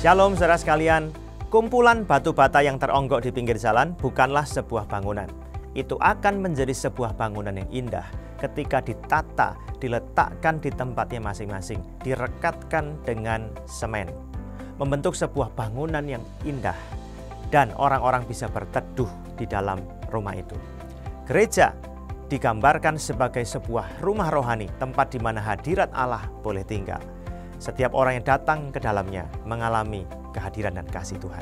Shalom saudara sekalian, kumpulan batu bata yang teronggok di pinggir jalan bukanlah sebuah bangunan. Itu akan menjadi sebuah bangunan yang indah ketika ditata, diletakkan di tempatnya masing-masing, direkatkan dengan semen. Membentuk sebuah bangunan yang indah dan orang-orang bisa berteduh di dalam rumah itu. Gereja digambarkan sebagai sebuah rumah rohani, tempat di mana hadirat Allah boleh tinggal. Setiap orang yang datang ke dalamnya mengalami kehadiran dan kasih Tuhan.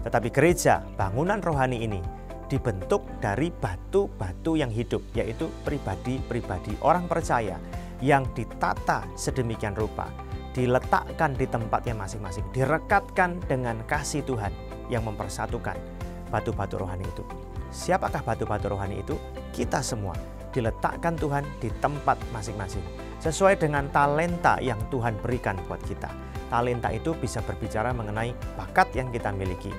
Tetapi gereja, bangunan rohani ini dibentuk dari batu-batu yang hidup, yaitu pribadi-pribadi orang percaya yang ditata sedemikian rupa, diletakkan di tempatnya masing-masing, direkatkan dengan kasih Tuhan yang mempersatukan batu-batu rohani itu. Siapakah batu-batu rohani itu? Kita semua diletakkan Tuhan di tempat masing-masing sesuai dengan talenta yang Tuhan berikan buat kita. Talenta itu bisa berbicara mengenai bakat yang kita miliki.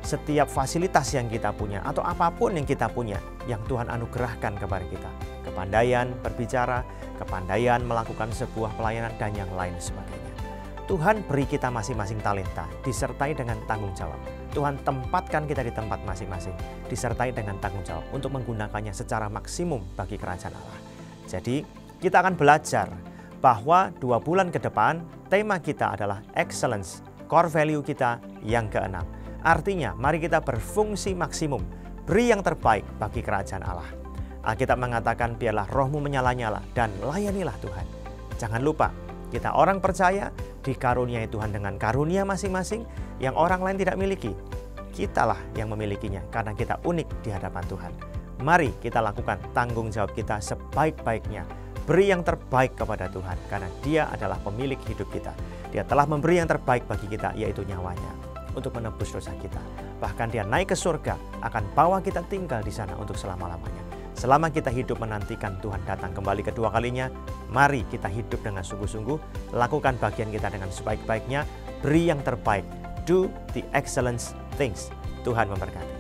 Setiap fasilitas yang kita punya atau apapun yang kita punya yang Tuhan anugerahkan kepada kita. Kepandaian berbicara, kepandaian melakukan sebuah pelayanan dan yang lain sebagainya. Tuhan beri kita masing-masing talenta disertai dengan tanggung jawab. Tuhan tempatkan kita di tempat masing-masing disertai dengan tanggung jawab untuk menggunakannya secara maksimum bagi kerajaan Allah. Jadi kita akan belajar bahwa 2 bulan ke depan tema kita adalah excellence, core value kita yang ke-6. Artinya mari kita berfungsi maksimum, beri yang terbaik bagi kerajaan Allah. Alkitab mengatakan biarlah rohmu menyala-nyala dan layanilah Tuhan. Jangan lupa kita orang percaya dikaruniai Tuhan dengan karunia masing-masing yang orang lain tidak miliki. Kitalah yang memilikinya karena kita unik di hadapan Tuhan. Mari kita lakukan tanggung jawab kita sebaik-baiknya. Beri yang terbaik kepada Tuhan karena Dia adalah pemilik hidup kita. Dia telah memberi yang terbaik bagi kita, yaitu nyawanya untuk menebus dosa kita. Bahkan Dia naik ke surga akan bawa kita tinggal di sana untuk selama-lamanya. Selama kita hidup menantikan Tuhan datang kembali kedua kalinya, mari kita hidup dengan sungguh-sungguh, lakukan bagian kita dengan sebaik-baiknya, beri yang terbaik, do the excellent things. Tuhan memberkati.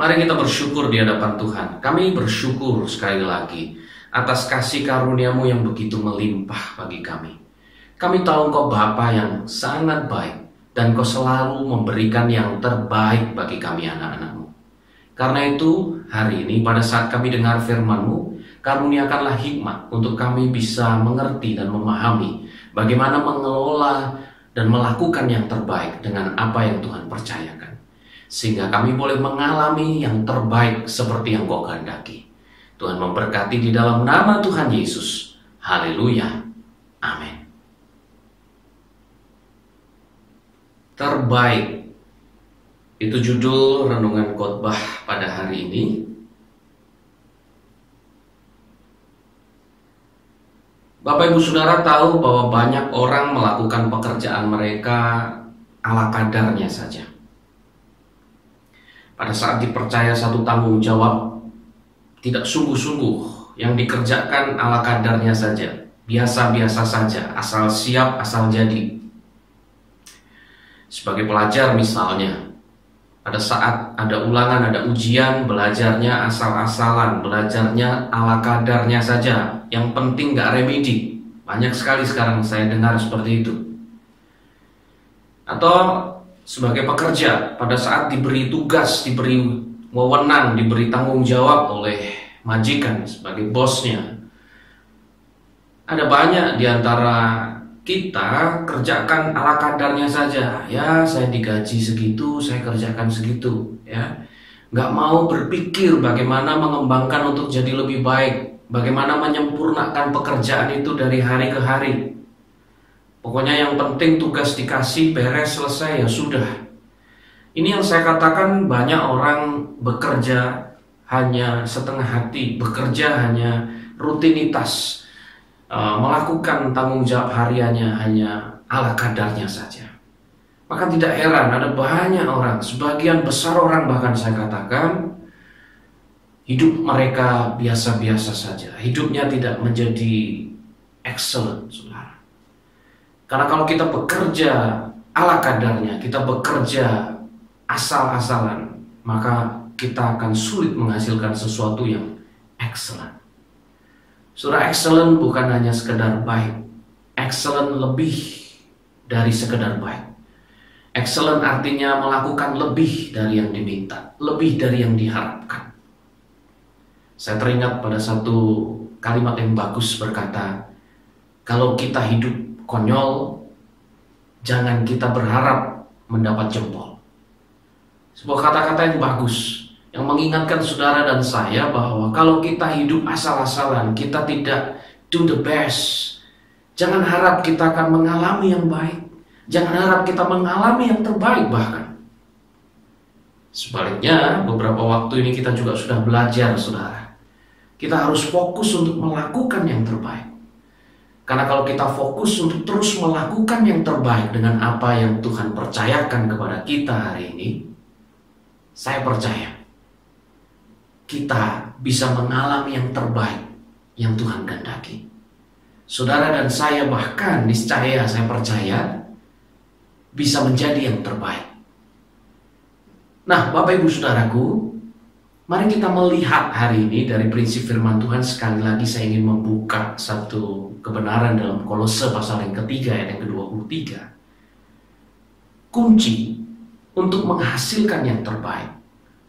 Mari kita bersyukur di hadapan Tuhan. Kami bersyukur sekali lagi atas kasih karunia-Mu yang begitu melimpah bagi kami. Kami tahu Engkau Bapa yang sangat baik, dan Engkau selalu memberikan yang terbaik bagi kami anak-anak-Mu. Karena itu, hari ini pada saat kami dengar firman-Mu, karuniakanlah hikmat untuk kami bisa mengerti dan memahami bagaimana mengelola dan melakukan yang terbaik dengan apa yang Tuhan percayakan. Sehingga kami boleh mengalami yang terbaik seperti yang Kau kehendaki. Tuhan memberkati di dalam nama Tuhan Yesus. Haleluya. Amin. Terbaik. Itu judul renungan khotbah pada hari ini. Bapak Ibu Saudara tahu bahwa banyak orang melakukan pekerjaan mereka ala kadarnya saja. Pada saat dipercaya satu tanggung jawab, tidak sungguh-sungguh, yang dikerjakan ala kadarnya saja, biasa-biasa saja, asal siap, asal jadi. Sebagai pelajar misalnya, pada saat ada ulangan, ada ujian, belajarnya asal-asalan, belajarnya ala kadarnya saja, yang penting gak remedi. Banyak sekali sekarang saya dengar seperti itu. Atau sebagai pekerja, pada saat diberi tugas, diberi wewenang, diberi tanggung jawab oleh majikan sebagai bosnya, ada banyak di antara kita kerjakan ala kadarnya saja. Ya, saya digaji segitu, saya kerjakan segitu. Ya, nggak mau berpikir bagaimana mengembangkan untuk jadi lebih baik, bagaimana menyempurnakan pekerjaan itu dari hari ke hari. Pokoknya yang penting tugas dikasih, beres, selesai, ya sudah. Ini yang saya katakan, banyak orang bekerja hanya setengah hati, bekerja hanya rutinitas, melakukan tanggung jawab hariannya hanya ala kadarnya saja. Maka tidak heran ada banyak orang, sebagian besar orang bahkan saya katakan, hidup mereka biasa-biasa saja. Hidupnya tidak menjadi excellent, saudara. Karena kalau kita bekerja ala kadarnya, kita bekerja asal-asalan, maka kita akan sulit menghasilkan sesuatu yang excellent. Saudara, excellent bukan hanya sekedar baik. Excellent lebih dari sekedar baik. Excellent artinya melakukan lebih dari yang diminta, lebih dari yang diharapkan. Saya teringat pada satu kalimat yang bagus berkata, kalau kita hidup konyol, jangan kita berharap mendapat jempol. Sebuah kata-kata yang bagus, yang mengingatkan saudara dan saya bahwa kalau kita hidup asal-asalan, kita tidak do the best, jangan harap kita akan mengalami yang baik. Jangan harap kita mengalami yang terbaik bahkan. Sebaliknya, beberapa waktu ini kita juga sudah belajar, saudara. Kita harus fokus untuk melakukan yang terbaik. Karena kalau kita fokus untuk terus melakukan yang terbaik dengan apa yang Tuhan percayakan kepada kita hari ini, saya percaya kita bisa mengalami yang terbaik yang Tuhan kehendaki. Saudara dan saya bahkan niscaya saya percaya bisa menjadi yang terbaik. Nah, Bapak Ibu Saudaraku, mari kita melihat hari ini dari prinsip firman Tuhan. Sekali lagi saya ingin membuka satu kebenaran dalam Kolose pasal yang ketiga ayat yang ke-23. Kunci untuk menghasilkan yang terbaik,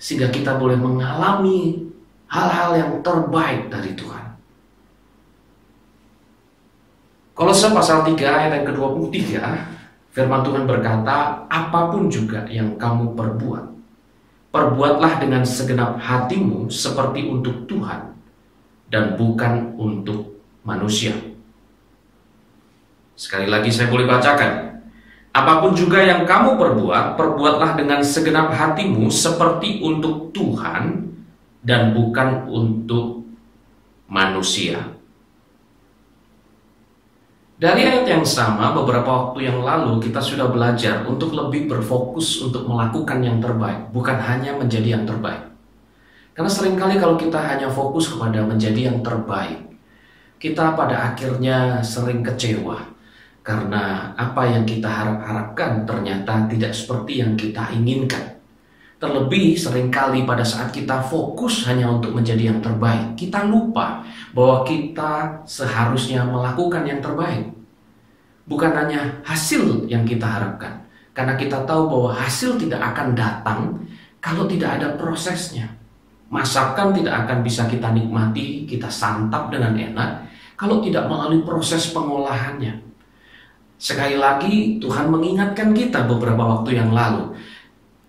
sehingga kita boleh mengalami hal-hal yang terbaik dari Tuhan. Kolose pasal 3 ayat yang ke-23, firman Tuhan berkata, apapun juga yang kamu perbuat, perbuatlah dengan segenap hatimu seperti untuk Tuhan dan bukan untuk manusia. Sekali lagi saya boleh bacakan. Apapun juga yang kamu perbuat, perbuatlah dengan segenap hatimu seperti untuk Tuhan dan bukan untuk manusia. Dari ayat yang sama, beberapa waktu yang lalu kita sudah belajar untuk lebih berfokus untuk melakukan yang terbaik, bukan hanya menjadi yang terbaik. Karena seringkali kalau kita hanya fokus kepada menjadi yang terbaik, kita pada akhirnya sering kecewa. Karena apa yang kita harapkan ternyata tidak seperti yang kita inginkan. Terlebih seringkali pada saat kita fokus hanya untuk menjadi yang terbaik, kita lupa bahwa kita seharusnya melakukan yang terbaik. Bukan hanya hasil yang kita harapkan, karena kita tahu bahwa hasil tidak akan datang kalau tidak ada prosesnya. Masakan tidak akan bisa kita nikmati, kita santap dengan enak kalau tidak melalui proses pengolahannya. Sekali lagi Tuhan mengingatkan kita beberapa waktu yang lalu,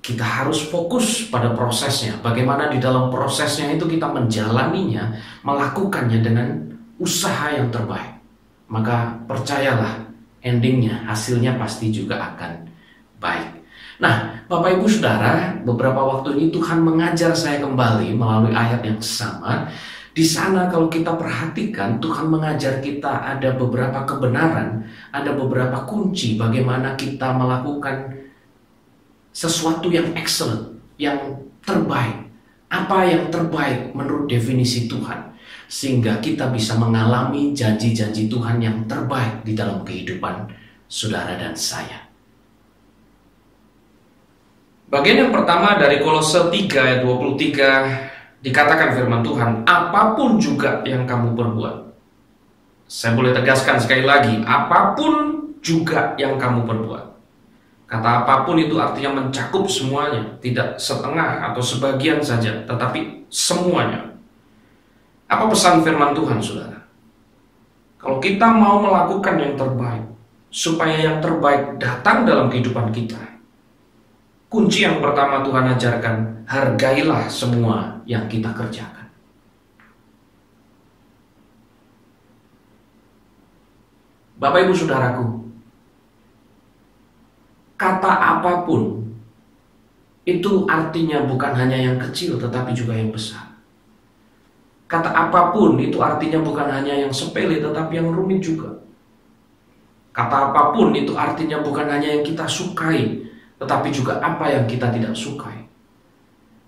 kita harus fokus pada prosesnya. Bagaimana di dalam prosesnya itu kita menjalaninya, melakukannya dengan usaha yang terbaik. Maka percayalah, endingnya, hasilnya pasti juga akan baik. Nah, Bapak Ibu Saudara, beberapa waktu ini Tuhan mengajar saya kembali melalui ayat yang sama. Di sana kalau kita perhatikan, Tuhan mengajar kita ada beberapa kebenaran, ada beberapa kunci bagaimana kita melakukan sesuatu yang excellent, yang terbaik. Apa yang terbaik menurut definisi Tuhan, sehingga kita bisa mengalami janji-janji Tuhan yang terbaik di dalam kehidupan saudara dan saya. Bagian yang pertama dari Kolose 3 ayat 23 dikatakan firman Tuhan, apapun juga yang kamu perbuat. Saya boleh tegaskan sekali lagi, apapun juga yang kamu perbuat. Kata apapun itu artinya mencakup semuanya, tidak setengah atau sebagian saja, tetapi semuanya. Apa pesan firman Tuhan, saudara? Kalau kita mau melakukan yang terbaik, supaya yang terbaik datang dalam kehidupan kita, kunci yang pertama Tuhan ajarkan, hargailah semua yang kita kerjakan. Bapak Ibu Saudaraku, kata apapun itu artinya bukan hanya yang kecil tetapi juga yang besar. Kata apapun itu artinya bukan hanya yang sepele tetapi yang rumit juga. Kata apapun itu artinya bukan hanya yang kita sukai tetapi juga apa yang kita tidak sukai.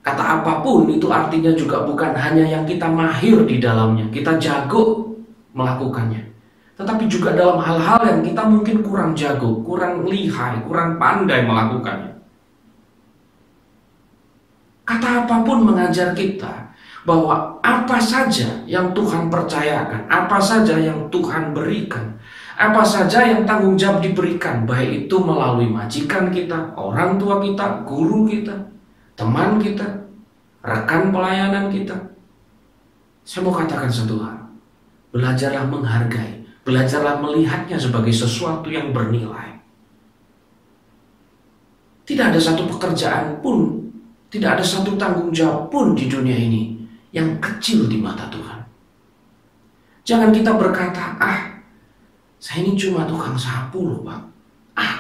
Kata apapun itu artinya juga bukan hanya yang kita mahir di dalamnya, kita jago melakukannya, tetapi juga dalam hal-hal yang kita mungkin kurang jago, kurang lihai, kurang pandai melakukannya. Kata apapun mengajar kita bahwa apa saja yang Tuhan percayakan, apa saja yang Tuhan berikan, apa saja yang tanggung jawab diberikan, baik itu melalui majikan kita, orang tua kita, guru kita, teman kita, rekan pelayanan kita. Saya mau katakan satu hal, belajarlah menghargai. Belajarlah melihatnya sebagai sesuatu yang bernilai. Tidak ada satu pekerjaan pun, tidak ada satu tanggung jawab pun di dunia ini yang kecil di mata Tuhan. Jangan kita berkata, saya ini cuma tukang sapu loh Pak.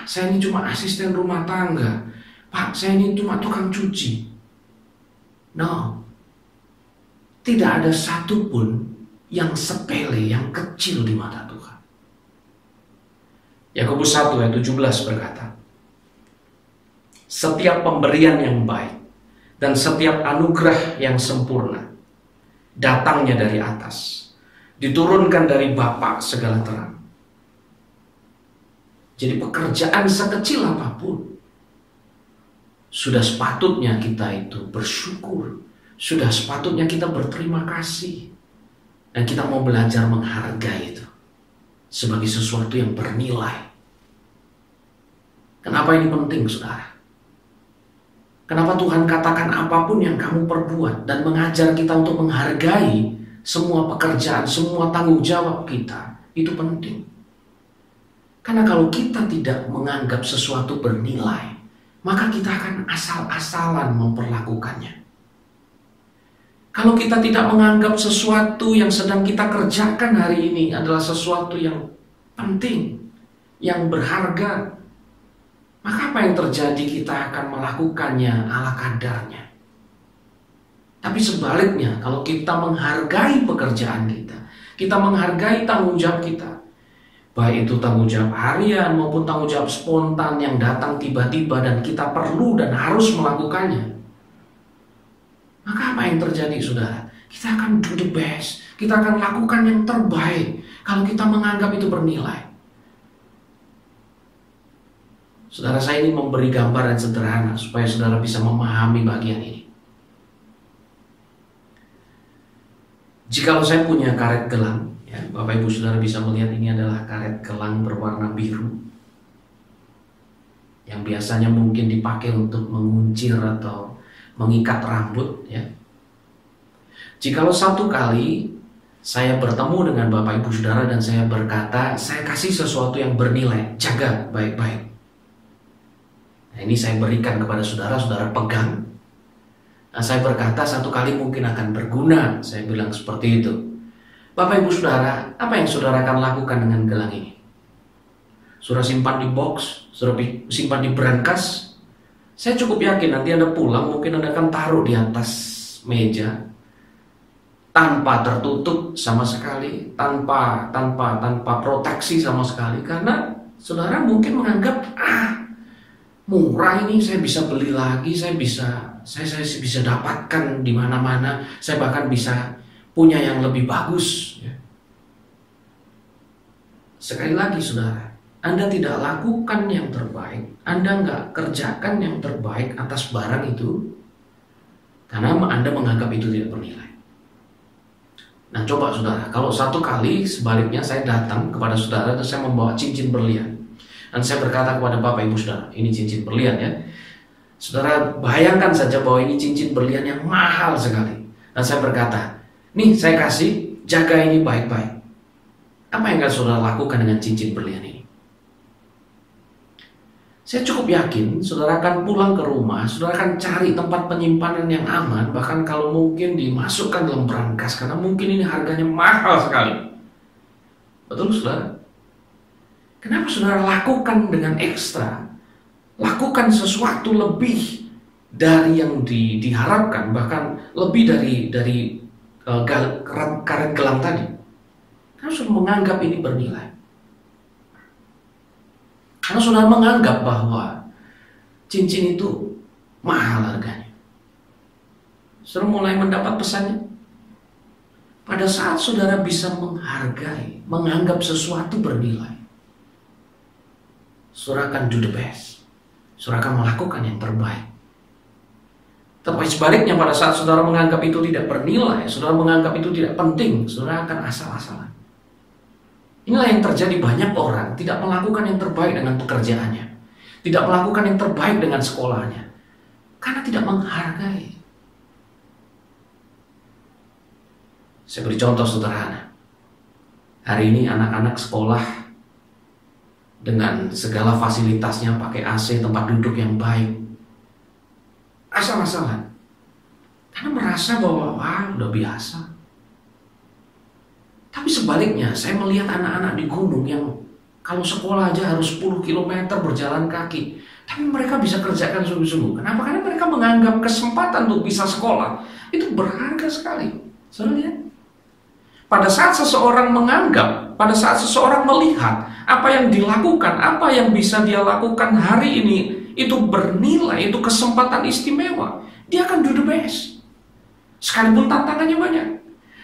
Saya ini cuma asisten rumah tangga. Pak, saya ini cuma tukang cuci. No. Tidak ada satupun yang sepele, yang kecil di mata Tuhan. Yakobus 1 ayat 17 berkata, setiap pemberian yang baik dan setiap anugerah yang sempurna datangnya dari atas, diturunkan dari Bapa segala terang. Jadi pekerjaan sekecil apapun, sudah sepatutnya kita itu bersyukur, sudah sepatutnya kita berterima kasih. Dan kita mau belajar menghargai itu sebagai sesuatu yang bernilai. Kenapa ini penting, saudara? Kenapa Tuhan katakan apapun yang kamu perbuat dan mengajar kita untuk menghargai semua pekerjaan, semua tanggung jawab kita, itu penting. Karena kalau kita tidak menganggap sesuatu bernilai, maka kita akan asal-asalan memperlakukannya. Kalau kita tidak menganggap sesuatu yang sedang kita kerjakan hari ini adalah sesuatu yang penting, yang berharga, maka apa yang terjadi? Kita akan melakukannya ala kadarnya. Tapi sebaliknya, kalau kita menghargai pekerjaan kita menghargai tanggung jawab kita, baik itu tanggung jawab harian maupun tanggung jawab spontan yang datang tiba-tiba dan kita perlu dan harus melakukannya, maka apa yang terjadi, saudara? Kita akan do the best. Kita akan lakukan yang terbaik kalau kita menganggap itu bernilai. Saudara, saya ini memberi gambaran sederhana supaya saudara bisa memahami bagian ini. Jikalau saya punya karet gelang, ya, Bapak Ibu Saudara bisa melihat ini adalah karet gelang berwarna biru yang biasanya mungkin dipakai untuk menguncir atau mengikat rambut, ya. Jikalau satu kali saya bertemu dengan Bapak Ibu Saudara dan saya berkata, saya kasih sesuatu yang bernilai, jaga baik-baik. Nah, ini saya berikan kepada saudara, saudara pegang. Nah, saya berkata satu kali mungkin akan berguna, saya bilang seperti itu. Bapak Ibu Saudara, apa yang saudara akan lakukan dengan gelang ini? Saudara simpan di box, saudara simpan di brankas. Saya cukup yakin nanti Anda pulang mungkin Anda akan taruh di atas meja tanpa tertutup sama sekali, tanpa proteksi sama sekali, karena saudara mungkin menganggap murah ini, saya bisa beli lagi, saya bisa dapatkan di mana-mana, saya bahkan bisa punya yang lebih bagus. Sekali lagi saudara, Anda tidak lakukan yang terbaik, Anda nggak kerjakan yang terbaik atas barang itu karena Anda menganggap itu tidak bernilai. Nah, coba saudara, kalau satu kali sebaliknya saya datang kepada saudara dan saya membawa cincin berlian, dan saya berkata kepada Bapak Ibu Saudara, ini cincin berlian, ya. Saudara bayangkan saja bahwa ini cincin berlian yang mahal sekali, dan saya berkata, nih saya kasih, jaga ini baik-baik. Apa yang akan saudara lakukan dengan cincin berlian ini? Saya cukup yakin saudara akan pulang ke rumah, saudara akan cari tempat penyimpanan yang aman, bahkan kalau mungkin dimasukkan dalam brankas, karena mungkin ini harganya mahal sekali. Betul saudara? Kenapa saudara lakukan dengan ekstra? Lakukan sesuatu lebih dari yang diharapkan, bahkan lebih dari karet gelang tadi. Karena saudara menganggap ini bernilai. Karena saudara menganggap bahwa cincin itu mahal harganya. Saudara mulai mendapat pesannya. Pada saat saudara bisa menghargai, menganggap sesuatu bernilai, saudara akan do the best. Saudara akan melakukan yang terbaik. Tapi sebaliknya, pada saat saudara menganggap itu tidak bernilai, saudara menganggap itu tidak penting, saudara akan asal-asalan. Inilah yang terjadi, banyak orang tidak melakukan yang terbaik dengan pekerjaannya, tidak melakukan yang terbaik dengan sekolahnya, karena tidak menghargai. Saya beri contoh sederhana. Hari ini anak-anak sekolah dengan segala fasilitasnya, pakai AC, tempat duduk yang baik, asal-asalan, karena merasa bahwa udah biasa. Tapi sebaliknya, saya melihat anak-anak di gunung yang kalau sekolah aja harus 10 km berjalan kaki, tapi mereka bisa kerjakan sungguh-sungguh. Kenapa? Karena mereka menganggap kesempatan untuk bisa sekolah itu berharga sekali. Saudara lihat? Pada saat seseorang menganggap, pada saat seseorang melihat apa yang dilakukan, apa yang bisa dia lakukan hari ini, itu bernilai, itu kesempatan istimewa, dia akan do the best. Sekalipun tantangannya banyak.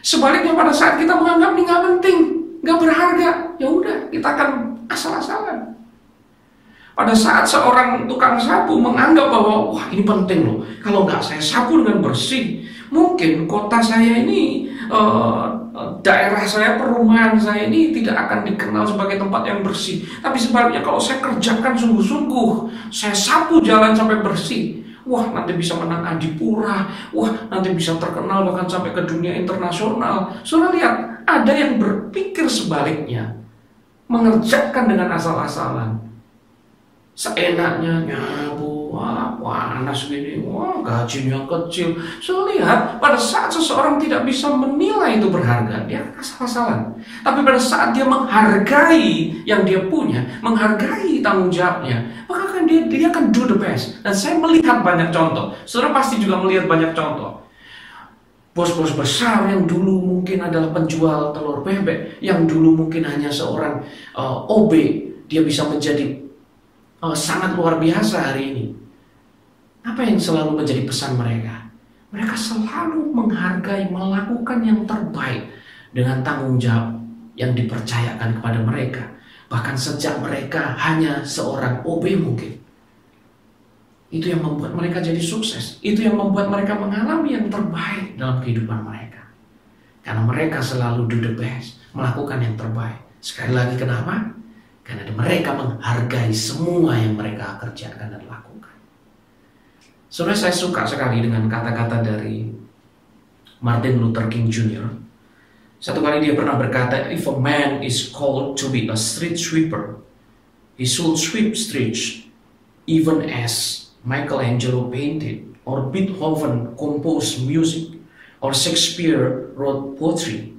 Sebaliknya, pada saat kita menganggap ini nggak penting, nggak berharga, ya udah, kita akan asal-asalan. Pada saat seorang tukang sapu menganggap bahwa wah ini penting loh, kalau nggak saya sapu dengan bersih, mungkin kota saya ini, daerah saya, perumahan saya ini tidak akan dikenal sebagai tempat yang bersih. Tapi sebaliknya, kalau saya kerjakan sungguh-sungguh, saya sapu jalan sampai bersih, wah nanti bisa menang Adipura, wah nanti bisa terkenal bahkan sampai ke dunia internasional. Saudara lihat, ada yang berpikir sebaliknya, mengerjakan dengan asal-asalan, seenaknya nyabu, wah panas gini, wah gajinya kecil. Saudara lihat, pada saat seseorang tidak bisa menilai itu berharga, dia asal-asalan. Tapi pada saat dia menghargai yang dia punya, menghargai tanggung jawabnya, maka dia akan do the best. Dan saya melihat banyak contoh. Saudara pasti juga melihat banyak contoh. Bos-bos besar yang dulu mungkin adalah penjual telur bebek, yang dulu mungkin hanya seorang OB, dia bisa menjadi sangat luar biasa hari ini. Apa yang selalu menjadi pesan mereka? Mereka selalu menghargai, melakukan yang terbaik dengan tanggung jawab yang dipercayakan kepada mereka. Bahkan sejak mereka hanya seorang OB mungkin. Itu yang membuat mereka jadi sukses. Itu yang membuat mereka mengalami yang terbaik dalam kehidupan mereka. Karena mereka selalu do the best, melakukan yang terbaik. Sekali lagi kenapa? Karena mereka menghargai semua yang mereka kerjakan dan lakukan. Saudara, saya suka sekali dengan kata-kata dari Martin Luther King Jr. Satu kali dia pernah berkata, if a man is called to be a street sweeper, he should sweep streets even as Michelangelo painted, or Beethoven composed music, or Shakespeare wrote poetry.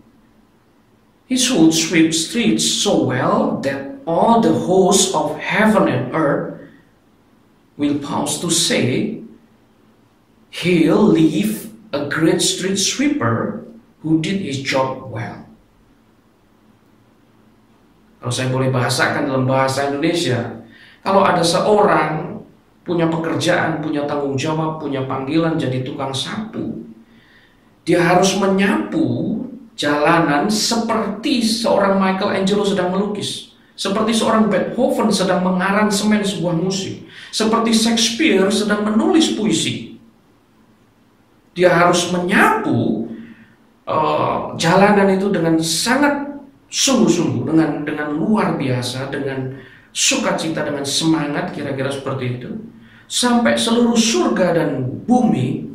He should sweep streets so well that all the hosts of heaven and earth will pause to say, he'll leave a great street sweeper who did his job well. Kalau saya boleh bahasakan dalam bahasa Indonesia, kalau ada seorang punya pekerjaan, punya tanggung jawab, punya panggilan jadi tukang sapu, dia harus menyapu jalanan seperti seorang Michelangelo sedang melukis, seperti seorang Beethoven sedang mengaransemen sebuah musik, seperti Shakespeare sedang menulis puisi. Dia harus menyapu jalanan itu dengan sangat sungguh-sungguh, dengan luar biasa, dengan sukacita, dengan semangat, kira-kira seperti itu, sampai seluruh surga dan bumi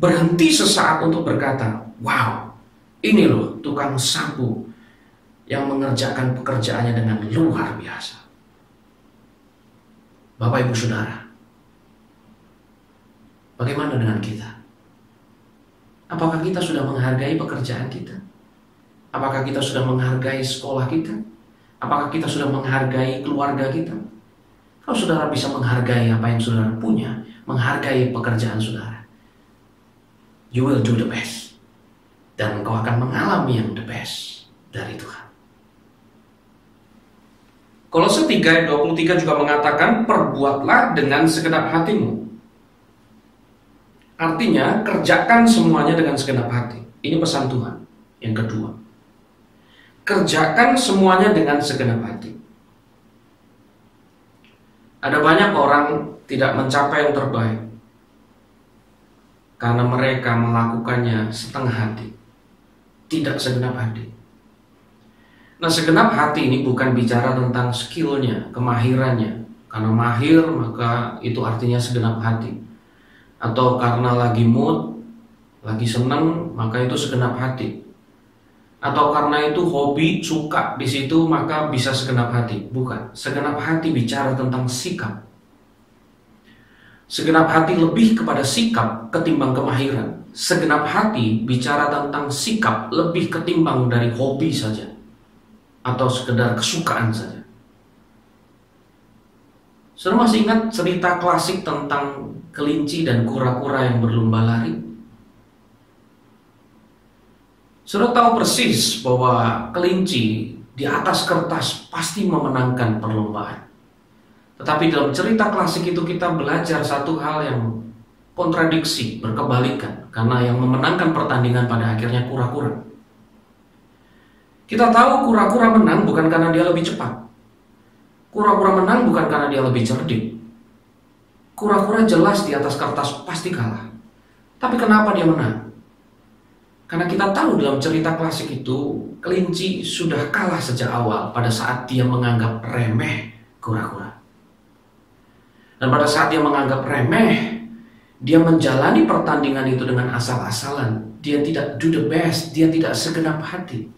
berhenti sesaat untuk berkata, wow, ini loh tukang sapu yang mengerjakan pekerjaannya dengan luar biasa. Bapak Ibu Saudara, bagaimana dengan kita? Apakah kita sudah menghargai pekerjaan kita? Apakah kita sudah menghargai sekolah kita? Apakah kita sudah menghargai keluarga kita? Kalau saudara bisa menghargai apa yang saudara punya, menghargai pekerjaan saudara, you will do the best. Dan engkau akan mengalami yang the best dari Tuhan. Kolose 3 ayat 23 juga mengatakan, perbuatlah dengan segenap hatimu. Artinya, kerjakan semuanya dengan segenap hati. Ini pesan Tuhan. Yang kedua, kerjakan semuanya dengan segenap hati. Ada banyak orang tidak mencapai yang terbaik karena mereka melakukannya setengah hati, tidak segenap hati. Nah, segenap hati ini bukan bicara tentang skillnya, kemahirannya. Karena mahir maka itu artinya segenap hati. Atau karena lagi mood, lagi senang, maka itu segenap hati. Atau karena itu hobi, suka di situ, maka bisa segenap hati. Bukan. Segenap hati bicara tentang sikap. Segenap hati lebih kepada sikap ketimbang kemahiran. Segenap hati bicara tentang sikap lebih ketimbang dari hobi saja, atau sekedar kesukaan saja. Saudara masih ingat cerita klasik tentang kelinci dan kura-kura yang berlomba lari? Saudara tahu persis bahwa kelinci di atas kertas pasti memenangkan perlombaan. Tetapi dalam cerita klasik itu kita belajar satu hal yang kontradiksi, berkebalikan. Karena yang memenangkan pertandingan pada akhirnya kura-kura. Kita tahu kura-kura menang bukan karena dia lebih cepat. Kura-kura menang bukan karena dia lebih cerdik. Kura-kura jelas di atas kertas pasti kalah. Tapi kenapa dia menang? Karena kita tahu dalam cerita klasik itu, kelinci sudah kalah sejak awal pada saat dia menganggap remeh kura-kura. Dan pada saat dia menganggap remeh, dia menjalani pertandingan itu dengan asal-asalan. Dia tidak do the best, dia tidak segenap hati.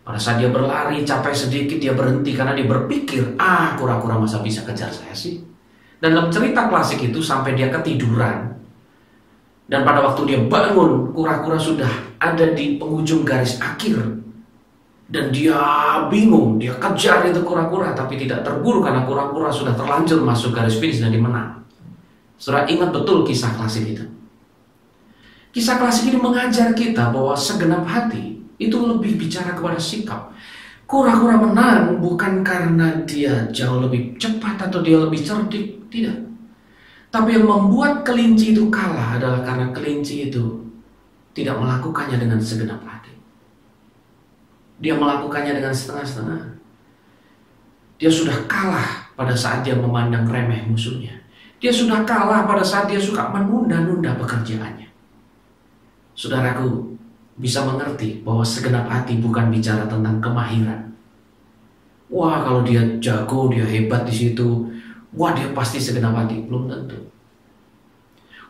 Pada saat dia berlari, capek sedikit, dia berhenti karena dia berpikir, kura-kura masa bisa kejar saya sih. Dan dalam cerita klasik itu sampai dia ketiduran. Dan pada waktu dia bangun, kura-kura sudah ada di penghujung garis akhir. Dan dia bingung, dia kejar itu kura-kura, tapi tidak terburu karena kura-kura sudah terlanjur masuk garis finish dan dia menang. Saudara ingat betul kisah klasik itu. Kisah klasik ini mengajar kita bahwa segenap hati itu lebih bicara kepada sikap. Kura-kura menang bukan karena dia jauh lebih cepat atau dia lebih cerdik, tidak. Tapi yang membuat kelinci itu kalah adalah karena kelinci itu tidak melakukannya dengan segenap hati. Dia melakukannya dengan setengah-setengah. Dia sudah kalah pada saat dia memandang remeh musuhnya. Dia sudah kalah pada saat dia suka menunda-nunda pekerjaannya. Saudaraku bisa mengerti bahwa segenap hati bukan bicara tentang kemahiran. Wah, kalau dia jago, dia hebat di situ, wah dia pasti segenap hati. Belum tentu.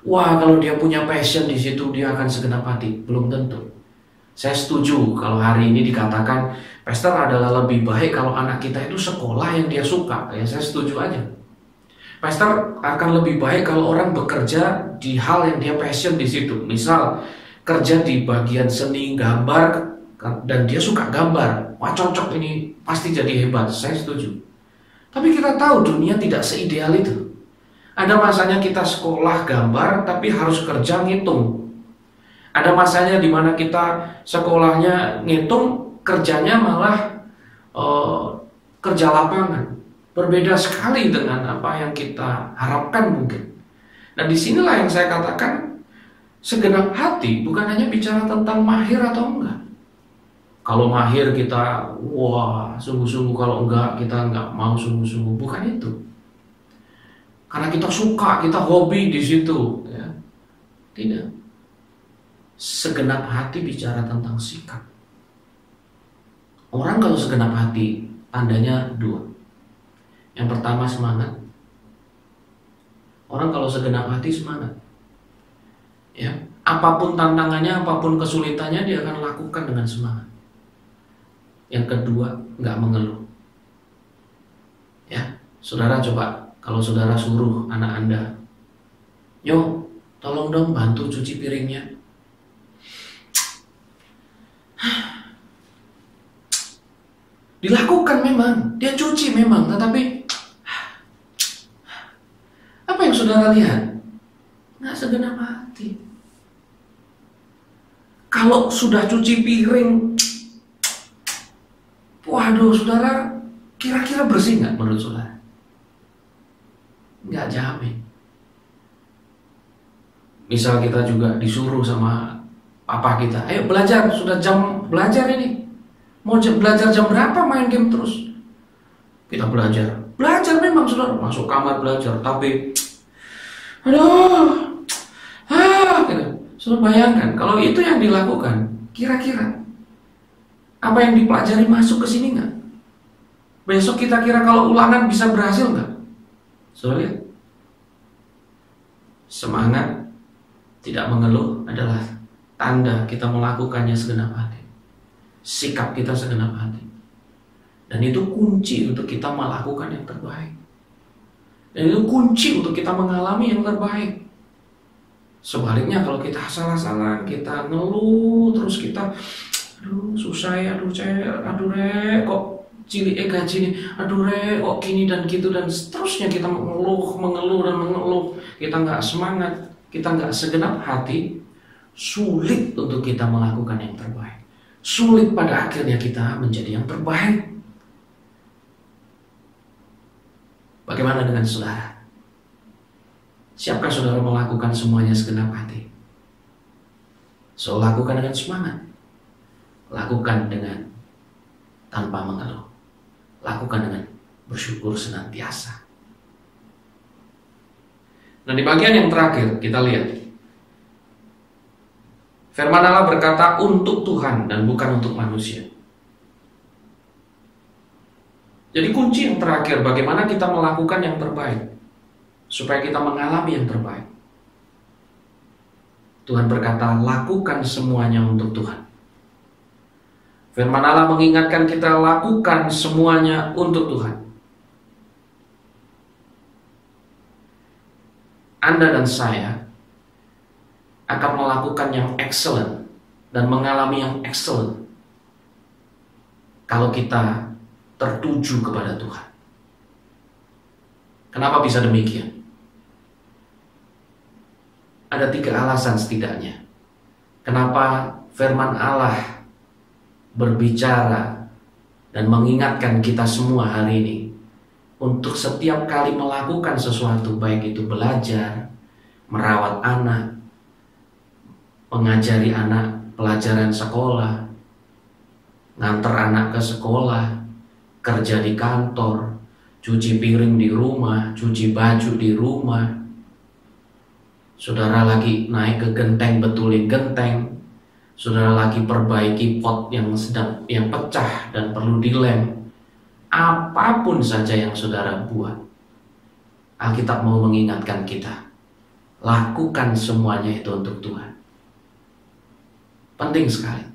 Wah, kalau dia punya passion di situ, dia akan segenap hati. Belum tentu. Saya setuju kalau hari ini dikatakan, Pastor, adalah lebih baik kalau anak kita itu sekolah yang dia suka. Ya, saya setuju aja. Pastor, akan lebih baik kalau orang bekerja di hal yang dia passion di situ. Misal, kerja di bagian seni gambar dan dia suka gambar. Wah, cocok ini, pasti jadi hebat. Saya setuju. Tapi kita tahu dunia tidak seideal itu. Ada masanya kita sekolah gambar tapi harus kerja ngitung. Ada masanya di mana kita sekolahnya ngitung, kerjanya malah kerja lapangan. Berbeda sekali dengan apa yang kita harapkan mungkin. Dan disinilah yang saya katakan, segenap hati bukan hanya bicara tentang mahir atau enggak. Kalau mahir kita, wah sungguh-sungguh, kalau enggak kita enggak mau sungguh-sungguh. Bukan itu. Karena kita suka, kita hobi di situ. Ya. Tidak. Segenap hati bicara tentang sikap. Orang kalau segenap hati, tandanya dua. Yang pertama semangat. Orang kalau segenap hati semangat. Ya, apapun tantangannya, apapun kesulitannya, dia akan lakukan dengan semangat. Yang kedua, nggak mengeluh. Ya, saudara coba, kalau saudara suruh anak Anda, "Yo, tolong dong bantu cuci piringnya." Dilakukan memang, dia cuci memang, tetapi apa yang saudara lihat? Nggak segenap hati. Kalau sudah cuci piring, waduh saudara, kira-kira bersih nggak menurut saudara? Nggak jamin. Misal kita juga disuruh sama papa kita, "Ayo belajar, sudah jam belajar ini. Mau belajar jam berapa main game terus?" Kita belajar. Belajar memang saudara, masuk kamar belajar, tapi aduh, gitu. Saudara bayangkan kalau itu yang dilakukan, kira-kira apa yang dipelajari masuk ke sini nggak? Besok kita kira kalau ulangan bisa berhasil nggak? Saudara lihat, semangat, tidak mengeluh adalah tanda kita melakukannya segenap hati. Sikap kita segenap hati. Dan itu kunci untuk kita melakukan yang terbaik. Dan itu kunci untuk kita mengalami yang terbaik. Sebaliknya kalau kita salah-salah, kita ngeluh, terus kita, aduh susah ya, aduh re, kok cilik gaji nih, aduh re, kok gini dan gitu, dan seterusnya kita mengeluh dan mengeluh. Kita nggak semangat, kita nggak segenap hati, sulit untuk kita melakukan yang terbaik. Sulit pada akhirnya kita menjadi yang terbaik. Bagaimana dengan saudara? Siapkah saudara melakukan semuanya segenap hati? So, lakukan dengan semangat. Lakukan dengan tanpa mengeluh. Lakukan dengan bersyukur senantiasa. Nah, di bagian yang terakhir kita lihat firman Allah berkata untuk Tuhan dan bukan untuk manusia. Jadi kunci yang terakhir, bagaimana kita melakukan yang terbaik supaya kita mengalami yang terbaik. Tuhan berkata, lakukan semuanya untuk Tuhan. Firman Allah mengingatkan kita lakukan semuanya untuk Tuhan. Anda dan saya akan melakukan yang excellent dan mengalami yang excellent kalau kita tertuju kepada Tuhan. Kenapa bisa demikian? Ada 3 alasan setidaknya. Kenapa firman Allah berbicara dan mengingatkan kita semua hari ini untuk setiap kali melakukan sesuatu, baik itu belajar, merawat anak, mengajari anak pelajaran sekolah, nganter anak ke sekolah, kerja di kantor, cuci piring di rumah, cuci baju di rumah. Saudara lagi naik ke genteng, betulin genteng. Saudara lagi perbaiki pot yang pecah dan perlu dilem. Apapun saja yang saudara buat, Alkitab mau mengingatkan kita, lakukan semuanya itu untuk Tuhan. Penting sekali.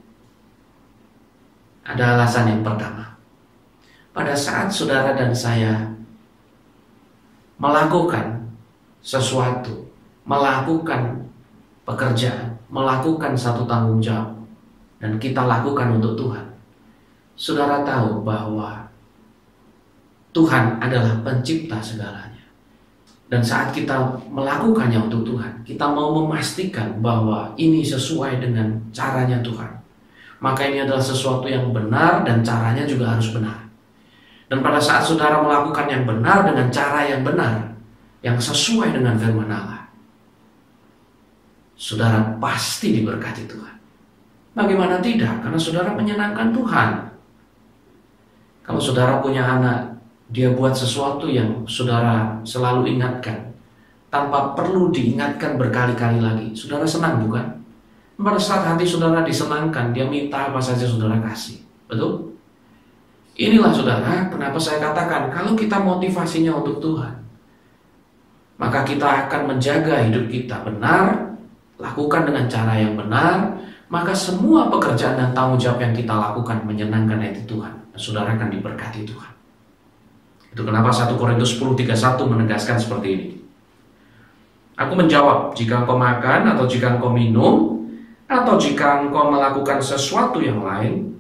Ada alasan yang pertama. Pada saat saudara dan saya melakukan sesuatu, melakukan pekerjaan, melakukan satu tanggung jawab, dan kita lakukan untuk Tuhan, saudara tahu bahwa Tuhan adalah pencipta segalanya. Dan saat kita melakukannya untuk Tuhan, kita mau memastikan bahwa ini sesuai dengan caranya Tuhan. Maka ini adalah sesuatu yang benar dan caranya juga harus benar. Dan pada saat saudara melakukan yang benar dengan cara yang benar, yang sesuai dengan firman Allah, saudara pasti diberkati Tuhan. Bagaimana tidak? Karena saudara menyenangkan Tuhan. Kalau saudara punya anak, dia buat sesuatu yang saudara selalu ingatkan, tanpa perlu diingatkan berkali-kali lagi, saudara senang bukan? Pada saat hati saudara disenangkan, dia minta apa saja saudara kasih. Betul? Inilah saudara, kenapa saya katakan, kalau kita motivasinya untuk Tuhan, maka kita akan menjaga hidup kita benar, lakukan dengan cara yang benar, maka semua pekerjaan dan tanggung jawab yang kita lakukan menyenangkan hati Tuhan. Dan saudara akan diberkati Tuhan. Itu kenapa 1 Korintus 10:31 menegaskan seperti ini. Aku menjawab, jika engkau makan atau jika engkau minum, atau jika engkau melakukan sesuatu yang lain,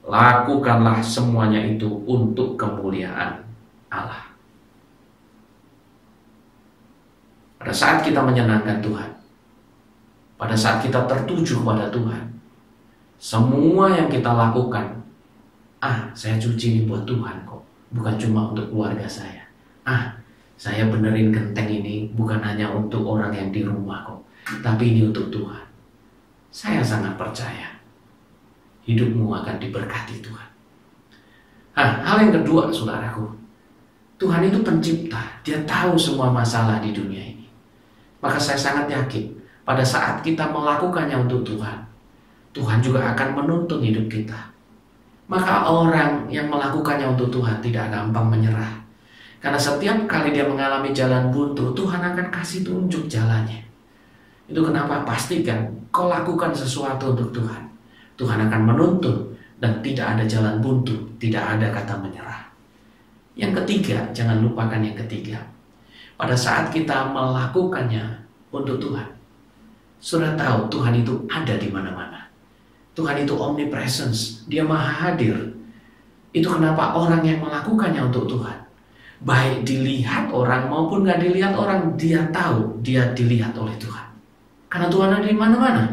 lakukanlah semuanya itu untuk kemuliaan Allah. Pada saat kita menyenangkan Tuhan, pada saat kita tertuju pada Tuhan, semua yang kita lakukan, saya cuci ini buat Tuhan kok, bukan cuma untuk keluarga saya. Saya benerin genteng ini bukan hanya untuk orang yang di rumah kok, tapi ini untuk Tuhan. Saya sangat percaya hidupmu akan diberkati Tuhan. Hal yang kedua, saudaraku, Tuhan itu pencipta. Dia tahu semua masalah di dunia ini. Maka saya sangat yakin, pada saat kita melakukannya untuk Tuhan, Tuhan juga akan menuntun hidup kita. Maka orang yang melakukannya untuk Tuhan tidak gampang menyerah. Karena setiap kali dia mengalami jalan buntu, Tuhan akan kasih tunjuk jalannya. Itu kenapa pastikan kau lakukan sesuatu untuk Tuhan. Tuhan akan menuntun dan tidak ada jalan buntu, tidak ada kata menyerah. Yang ketiga, jangan lupakan yang ketiga. Pada saat kita melakukannya untuk Tuhan, sudah tahu Tuhan itu ada di mana-mana. Tuhan itu omnipresence, dia maha hadir. Itu kenapa orang yang melakukannya untuk Tuhan, baik dilihat orang maupun gak dilihat orang, dia tahu dia dilihat oleh Tuhan. Karena Tuhan ada di mana-mana.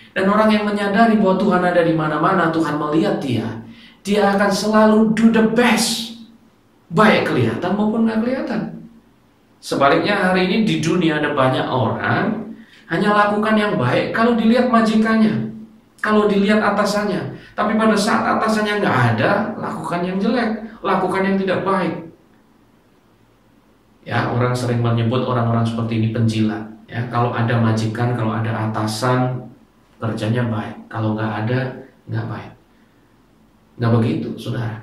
Dan orang yang menyadari bahwa Tuhan ada di mana-mana, Tuhan melihat dia akan selalu do the best, baik kelihatan maupun gak kelihatan. Sebaliknya hari ini di dunia ada banyak orang hanya lakukan yang baik kalau dilihat majikannya, kalau dilihat atasannya. Tapi pada saat atasannya gak ada, lakukan yang jelek, lakukan yang tidak baik. Ya, orang sering menyebut orang-orang seperti ini penjilat. Ya, kalau ada majikan, kalau ada atasan, kerjanya baik. Kalau nggak ada, nggak baik. Nggak begitu, saudara.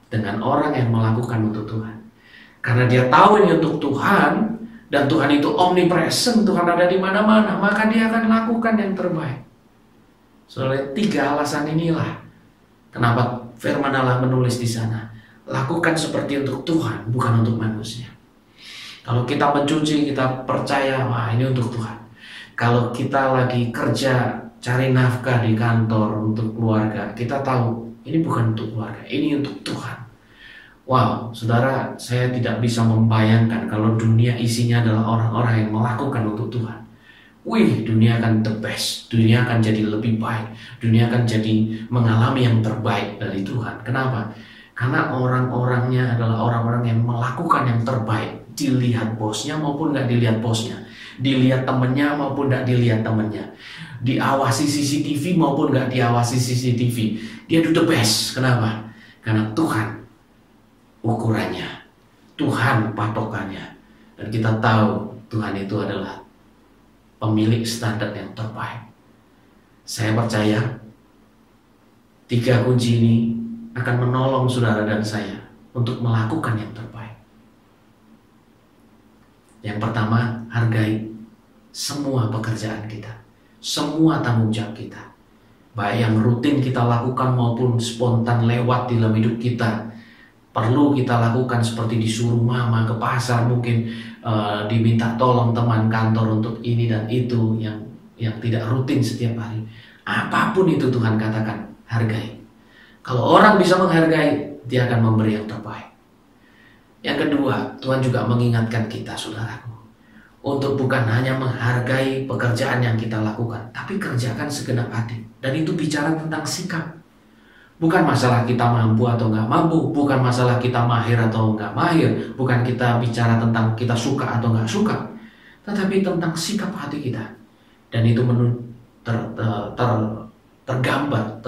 Dengan orang yang melakukan untuk Tuhan. Karena dia tahu ini untuk Tuhan, dan Tuhan itu omnipresent, Tuhan ada di mana-mana, maka dia akan lakukan yang terbaik. Saudara, 3 alasan inilah kenapa firman Allah menulis di sana. Lakukan seperti untuk Tuhan, bukan untuk manusia. Kalau kita mencuci, kita percaya, wah ini untuk Tuhan. Kalau kita lagi kerja, cari nafkah di kantor untuk keluarga, kita tahu ini bukan untuk keluarga, ini untuk Tuhan. Wow, saudara, saya tidak bisa membayangkan kalau dunia isinya adalah orang-orang yang melakukan untuk Tuhan. Wih, dunia akan the best, dunia akan jadi lebih baik, dunia akan jadi mengalami yang terbaik dari Tuhan. Kenapa? Karena orang-orangnya adalah orang-orang yang melakukan yang terbaik. Dilihat bosnya maupun gak dilihat bosnya, dilihat temennya maupun gak dilihat temennya, diawasi CCTV maupun gak diawasi CCTV, dia do the best. Kenapa? Karena Tuhan ukurannya Tuhan patokannya. Dan kita tahu Tuhan itu adalah pemilik standar yang terbaik. Saya percaya 3 kunci ini akan menolong saudara dan saya untuk melakukan yang terbaik. Yang pertama, hargai semua pekerjaan kita, semua tanggung jawab kita, baik yang rutin kita lakukan maupun spontan lewat di dalam hidup kita. Perlu kita lakukan seperti disuruh mama ke pasar, mungkin diminta tolong teman kantor untuk ini dan itu yang tidak rutin setiap hari. Apapun itu Tuhan katakan, hargai. Kalau orang bisa menghargai, dia akan memberi yang terbaik. Yang kedua, Tuhan juga mengingatkan kita, saudaraku, untuk bukan hanya menghargai pekerjaan yang kita lakukan, tapi kerjakan segenap hati. Dan itu bicara tentang sikap. Bukan masalah kita mampu atau nggak mampu, bukan masalah kita mahir atau nggak mahir, bukan kita bicara tentang kita suka atau nggak suka, tetapi tentang sikap hati kita. Dan itu tergambar,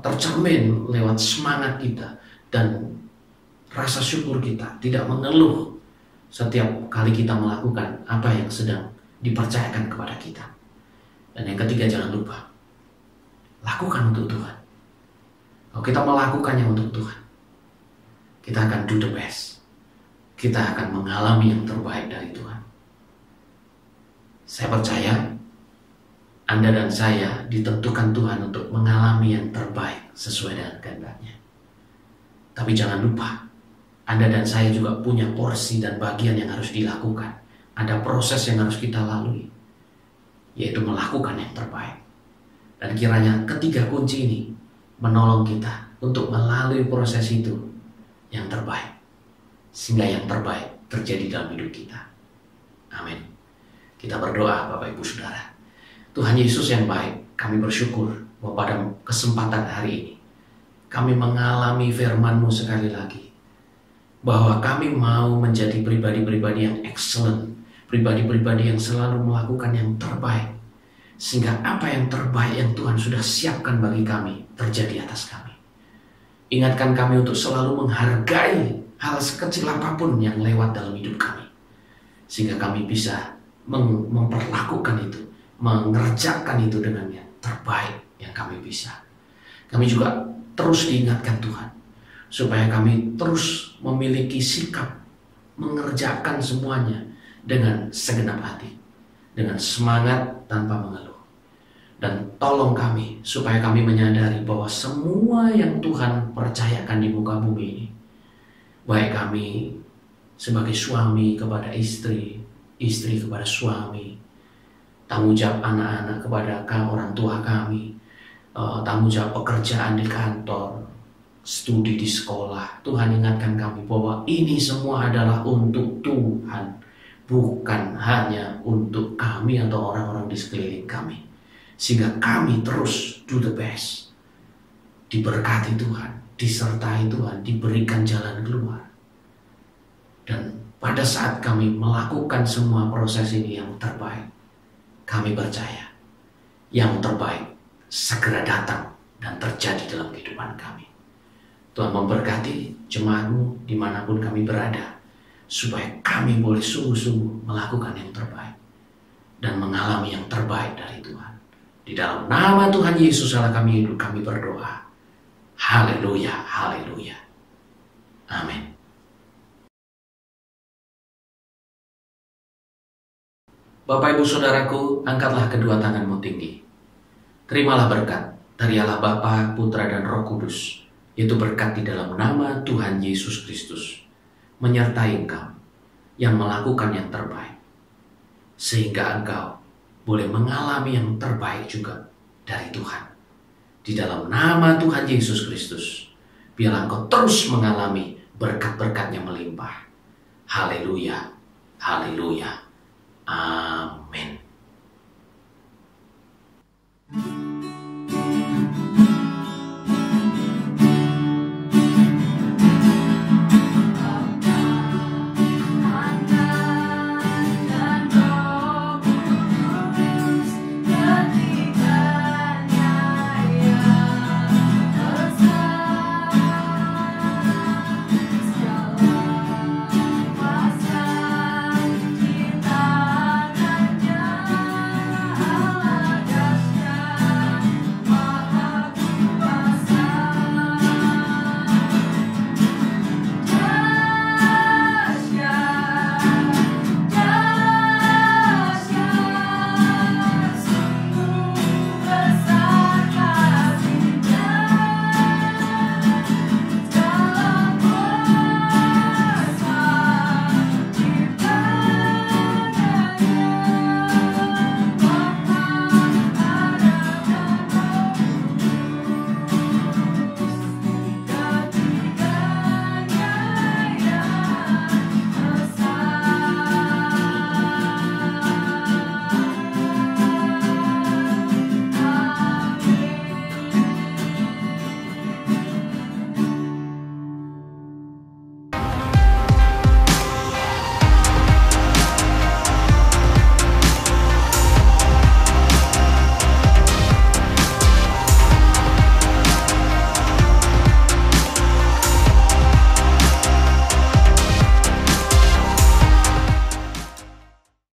tercermin lewat semangat kita dan rasa syukur kita, tidak mengeluh setiap kali kita melakukan apa yang sedang dipercayakan kepada kita. Dan yang ketiga, jangan lupa, lakukan untuk Tuhan. Kalau kita melakukannya untuk Tuhan, kita akan do the best. Kita akan mengalami yang terbaik dari Tuhan. Saya percaya Anda dan saya ditentukan Tuhan untuk mengalami yang terbaik sesuai dengan kehendak-Nya. Tapi jangan lupa, Anda dan saya juga punya porsi dan bagian yang harus dilakukan. Ada proses yang harus kita lalui, yaitu melakukan yang terbaik. Dan kiranya 3 kunci ini menolong kita untuk melalui proses itu yang terbaik, sehingga yang terbaik terjadi dalam hidup kita. Amin. Kita berdoa, Bapak Ibu Saudara. Tuhan Yesus yang baik, kami bersyukur bahwa pada kesempatan hari ini kami mengalami firman-Mu sekali lagi, bahwa kami mau menjadi pribadi-pribadi yang excellent, pribadi-pribadi yang selalu melakukan yang terbaik, sehingga apa yang terbaik yang Tuhan sudah siapkan bagi kami terjadi atas kami. Ingatkan kami untuk selalu menghargai hal sekecil apapun yang lewat dalam hidup kami, sehingga kami bisa memperlakukan itu, mengerjakan itu dengan yang terbaik yang kami bisa. Kami juga terus diingatkan Tuhan, supaya kami terus memiliki sikap mengerjakan semuanya dengan segenap hati, dengan semangat tanpa mengeluh. Dan tolong kami supaya kami menyadari bahwa semua yang Tuhan percayakan di muka bumi ini, baik kami sebagai suami kepada istri, istri kepada suami, tanggung jawab anak-anak kepada orang tua kami, tanggung jawab pekerjaan di kantor, studi di sekolah. Tuhan ingatkan kami bahwa ini semua adalah untuk Tuhan, bukan hanya untuk kami atau orang-orang di sekeliling kami. Sehingga kami terus do the best, diberkati Tuhan, disertai Tuhan, diberikan jalan keluar. Dan pada saat kami melakukan semua proses ini yang terbaik, kami percaya yang terbaik segera datang dan terjadi dalam kehidupan kami. Tuhan memberkati jemaat-Mu dimanapun kami berada, supaya kami boleh sungguh-sungguh melakukan yang terbaik dan mengalami yang terbaik dari Tuhan. Di dalam nama Tuhan Yesus Allah kami hidup, kami berdoa. Haleluya, haleluya. Amin. Bapak Ibu Saudaraku, angkatlah kedua tanganmu tinggi. Terimalah berkat dari Allah Bapa, Putra dan Roh Kudus, yaitu berkat di dalam nama Tuhan Yesus Kristus, menyertai engkau yang melakukan yang terbaik, sehingga engkau boleh mengalami yang terbaik juga dari Tuhan. Di dalam nama Tuhan Yesus Kristus, biarlah engkau terus mengalami berkat-berkat-Nya melimpah. Haleluya, haleluya, amin.